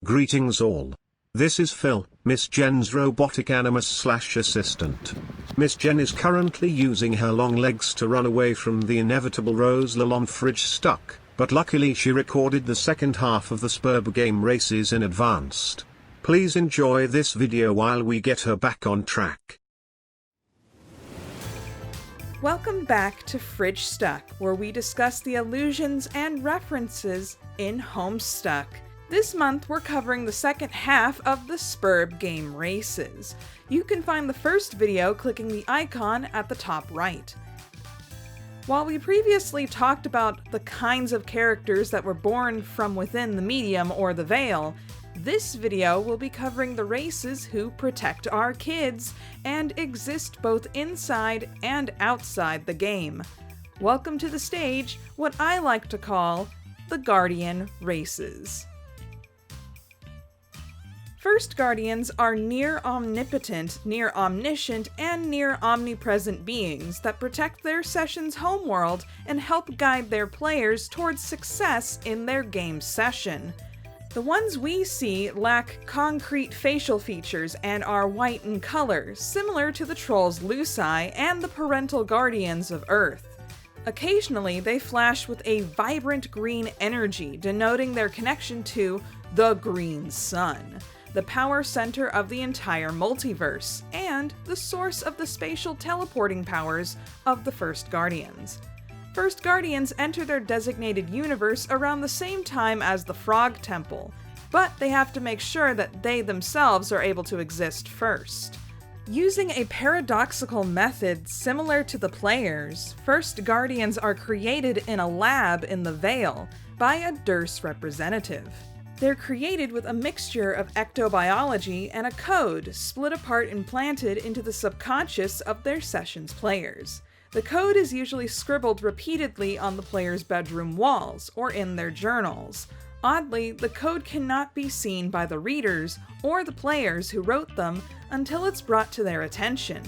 Greetings all. This is Phil, Miss Jen's robotic animus/assistant. Miss Jen is currently using her long legs to run away from the inevitable Roselal on Fridgestuck, but luckily she recorded the second half of the SBURB game races in advance. Please enjoy this video while we get her back on track. Welcome back to Fridgestuck, where we discuss the allusions and references in Homestuck. This month we're covering the second half of the SBURB game races. You can find the first video clicking the icon at the top right. While we previously talked about the kinds of characters that were born from within the medium or the veil, this video will be covering the races who protect our kids and exist both inside and outside the game. Welcome to the stage, what I like to call the Guardian races. First Guardians are near omnipotent, near omniscient, and near omnipresent beings that protect their session's homeworld and help guide their players towards success in their game session. The ones we see lack concrete facial features and are white in color, similar to the trolls Luci and the parental guardians of Earth. Occasionally, they flash with a vibrant green energy, denoting their connection to the Green Sun, the power center of the entire multiverse, and the source of the spatial teleporting powers of the First Guardians. First Guardians enter their designated universe around the same time as the Frog Temple, but they have to make sure that they themselves are able to exist first. Using a paradoxical method similar to the players, First Guardians are created in a lab in the Veil by a DURS representative. They're created with a mixture of ectobiology and a code split apart and planted into the subconscious of their session's players. The code is usually scribbled repeatedly on the player's bedroom walls or in their journals. Oddly, the code cannot be seen by the readers or the players who wrote them until it's brought to their attention.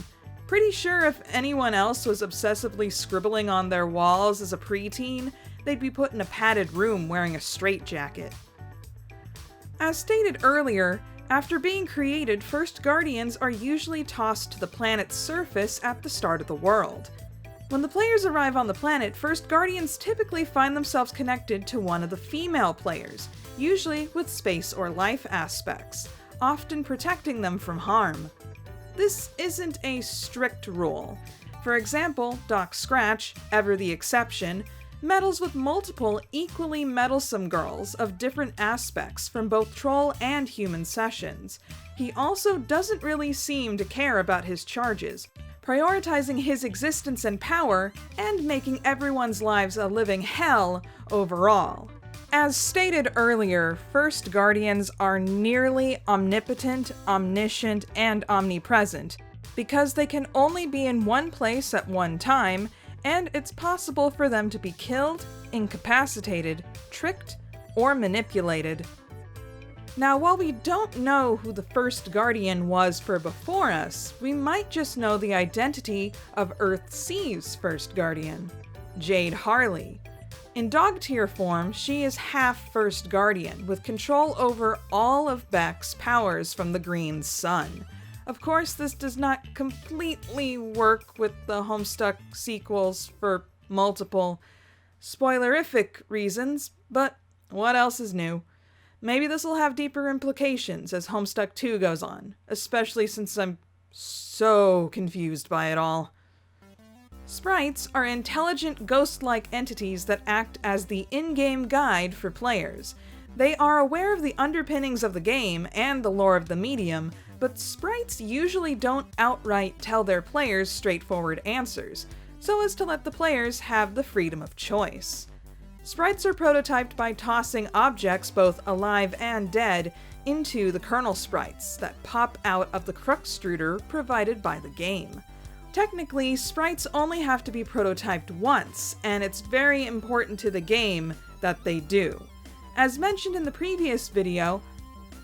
Pretty sure if anyone else was obsessively scribbling on their walls as a preteen, they'd be put in a padded room wearing a straitjacket. As stated earlier, after being created, First Guardians are usually tossed to the planet's surface at the start of the world. When the players arrive on the planet, First Guardians typically find themselves connected to one of the female players, usually with space or life aspects, often protecting them from harm. This isn't a strict rule. For example, Doc Scratch, ever the exception, meddles with multiple equally meddlesome girls of different aspects from both troll and human sessions. He also doesn't really seem to care about his charges, prioritizing his existence and power, and making everyone's lives a living hell overall. As stated earlier, First Guardians are nearly omnipotent, omniscient, and omnipresent, because they can only be in one place at one time, and it's possible for them to be killed, incapacitated, tricked, or manipulated. Now, while we don't know who the First Guardian was for before us, we might just know the identity of Earthsea's First Guardian, Jade Harley. In dog tier form, she is half First Guardian, with control over all of Beck's powers from the Green Sun. Of course, this does not completely work with the Homestuck sequels for multiple spoilerific reasons, but what else is new? Maybe this will have deeper implications as Homestuck 2 goes on, especially since I'm so confused by it all. Sprites are intelligent ghost-like entities that act as the in-game guide for players. They are aware of the underpinnings of the game and the lore of the medium, but sprites usually don't outright tell their players straightforward answers, so as to let the players have the freedom of choice. Sprites are prototyped by tossing objects, both alive and dead, into the kernel sprites that pop out of the Cruxtruder provided by the game. Technically, sprites only have to be prototyped once, and it's very important to the game that they do. As mentioned in the previous video,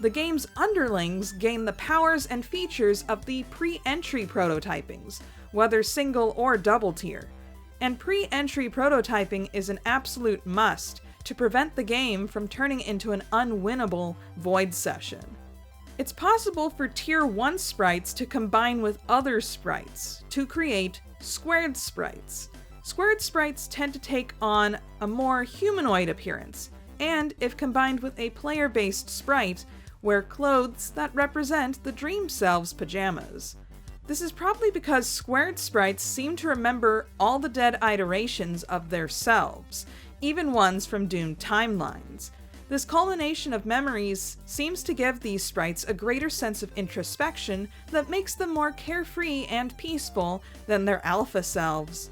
the game's underlings gain the powers and features of the pre-entry prototypings, whether single or double tier. And pre-entry prototyping is an absolute must, to prevent the game from turning into an unwinnable void session. It's possible for Tier 1 sprites to combine with other sprites to create squared sprites. Squared sprites tend to take on a more humanoid appearance, and if combined with a player-based sprite, wear clothes that represent the dream selves' pajamas. This is probably because squared sprites seem to remember all the dead iterations of their selves, even ones from doomed timelines. This culmination of memories seems to give these sprites a greater sense of introspection that makes them more carefree and peaceful than their alpha selves.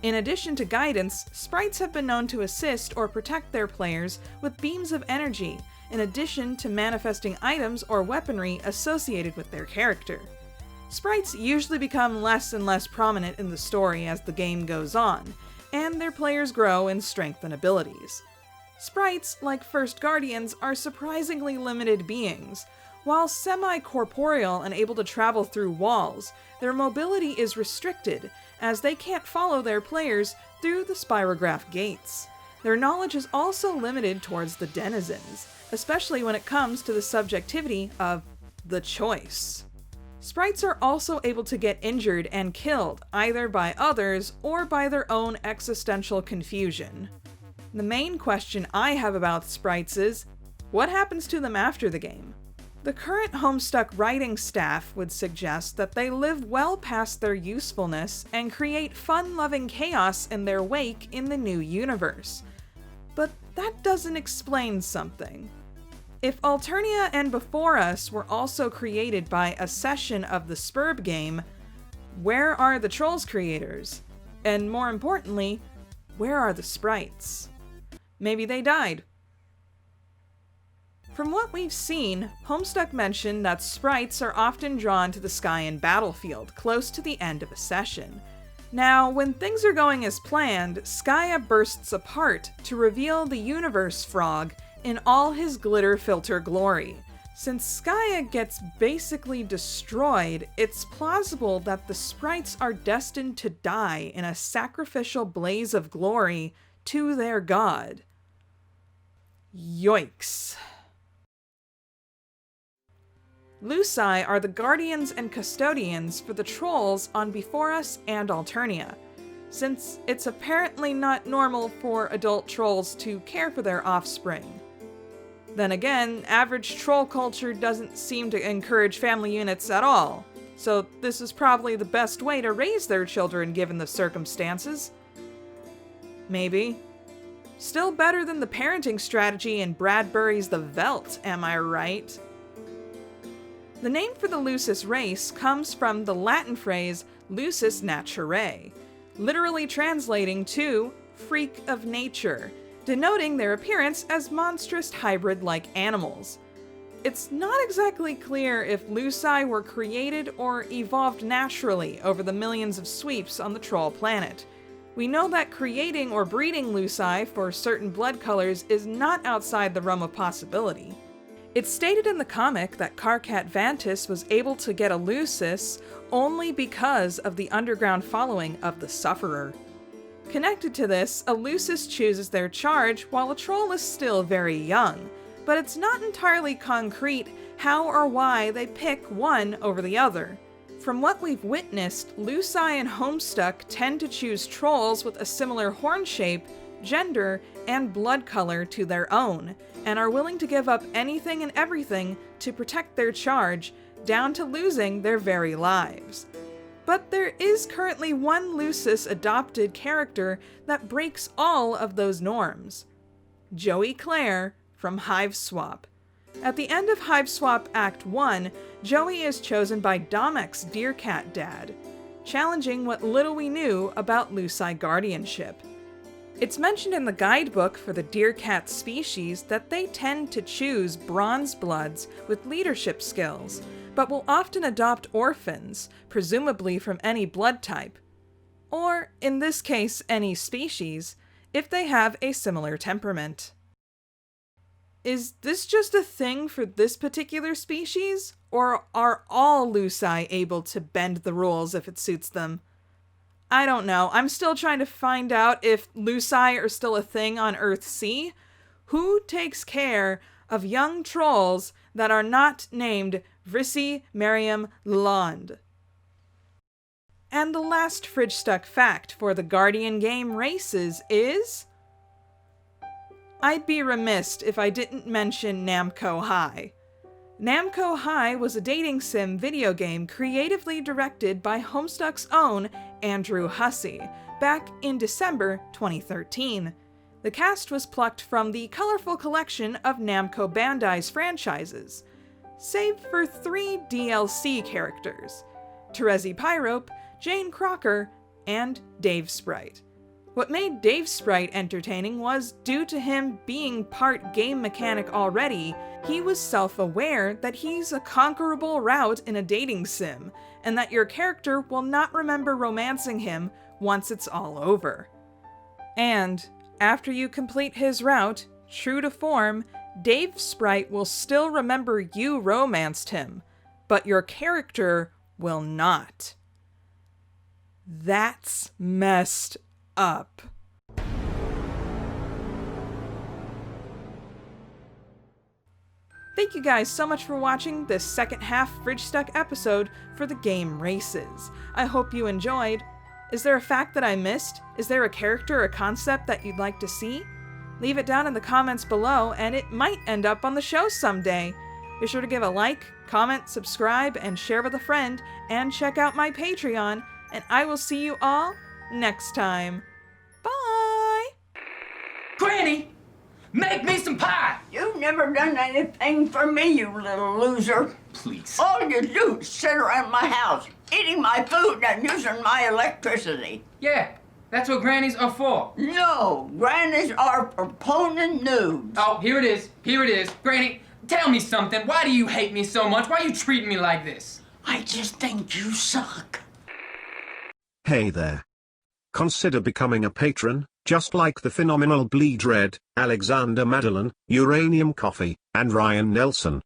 In addition to guidance, sprites have been known to assist or protect their players with beams of energy, in addition to manifesting items or weaponry associated with their character. Sprites usually become less and less prominent in the story as the game goes on, and their players grow in strength and abilities. Sprites, like First Guardians, are surprisingly limited beings. While semi-corporeal and able to travel through walls, their mobility is restricted, as they can't follow their players through the spirograph gates. Their knowledge is also limited towards the denizens, especially when it comes to the subjectivity of the choice. Sprites are also able to get injured and killed, either by others or by their own existential confusion. The main question I have about sprites is, what happens to them after the game? The current Homestuck writing staff would suggest that they live well past their usefulness and create fun-loving chaos in their wake in the new universe. But that doesn't explain something. If Alternia and Before Us were also created by a session of the SBURB game, where are the Trolls creators? And more importantly, where are the sprites? Maybe they died. From what we've seen, Homestuck mentioned that sprites are often drawn to the sky in Battlefield, close to the end of a session. Now, when things are going as planned, Skya bursts apart to reveal the Universe Frog in all his glitter filter glory. Since Skya gets basically destroyed, it's plausible that the sprites are destined to die in a sacrificial blaze of glory to their god. Yoicks. Luci are the guardians and custodians for the trolls on Before Us and Alternia, since it's apparently not normal for adult trolls to care for their offspring. Then again, average troll culture doesn't seem to encourage family units at all, so this is probably the best way to raise their children given the circumstances. Maybe. Still better than the parenting strategy in Bradbury's The Veldt, am I right? The name for the Lucis race comes from the Latin phrase lusus naturae, literally translating to freak of nature, denoting their appearance as monstrous hybrid-like animals. It's not exactly clear if Luci were created or evolved naturally over the millions of sweeps on the troll planet. We know that creating or breeding Luci for certain blood colors is not outside the realm of possibility. It's stated in the comic that Karkat Vantis was able to get a Lucis only because of the underground following of the Sufferer. Connected to this, a Lucis chooses their charge while a troll is still very young, but it's not entirely concrete how or why they pick one over the other. From what we've witnessed, Luci and Homestuck tend to choose trolls with a similar horn shape, gender, and blood color to their own, and are willing to give up anything and everything to protect their charge, down to losing their very lives. But there is currently one Lucis adopted character that breaks all of those norms. Joey Clare from Hiveswap. At the end of Hiveswap Act 1, Joey is chosen by Domek's Deercat dad, challenging what little we knew about Luci guardianship. It's mentioned in the guidebook for the Deercat species that they tend to choose bronze bloods with leadership skills, but will often adopt orphans, presumably from any blood type, or, in this case, any species, if they have a similar temperament. Is this just a thing for this particular species, or are all Luci able to bend the rules if it suits them? I don't know. I'm still trying to find out if Luci are still a thing on Earth C, who takes care of young trolls that are not named Vrissy, Merriam, Lalonde? And the last Fridgestuck fact for the Guardian game races is... I'd be remiss if I didn't mention Namco High. Namco High was a dating sim video game creatively directed by Homestuck's own Andrew Hussey back in December 2013. The cast was plucked from the colorful collection of Namco Bandai's franchises, save for 3 DLC characters: Terezi Pyrope, Jane Crocker, and Dave Sprite. What made Dave Sprite entertaining was, due to him being part game mechanic already, he was self-aware that he's a conquerable route in a dating sim, and that your character will not remember romancing him once it's all over. And, after you complete his route, true to form, Dave Sprite will still remember you romanced him, but your character will not. That's messed up. Thank you guys so much for watching this second half Fridgestuck episode for the game Races. I hope you enjoyed. Is there a fact that I missed? Is there a character or concept that you'd like to see? Leave it down in the comments below and it might end up on the show someday. Be sure to give a like, comment, subscribe, and share with a friend, and check out my Patreon, and I will see you all next time. Bye! Granny, make me some pie! You've never done anything for me, you little loser. Please. All you do is sit around my house, eating my food and using my electricity. Yeah, that's what grannies are for. No, grannies are for poning nudes. Oh, here it is. Here it is. Granny, tell me something. Why do you hate me so much? Why are you treating me like this? I just think you suck. Hey there. Consider becoming a patron, just like the phenomenal Bleed Red, Alexander Madeline, Uranium Coffee, and Ryan Nelson.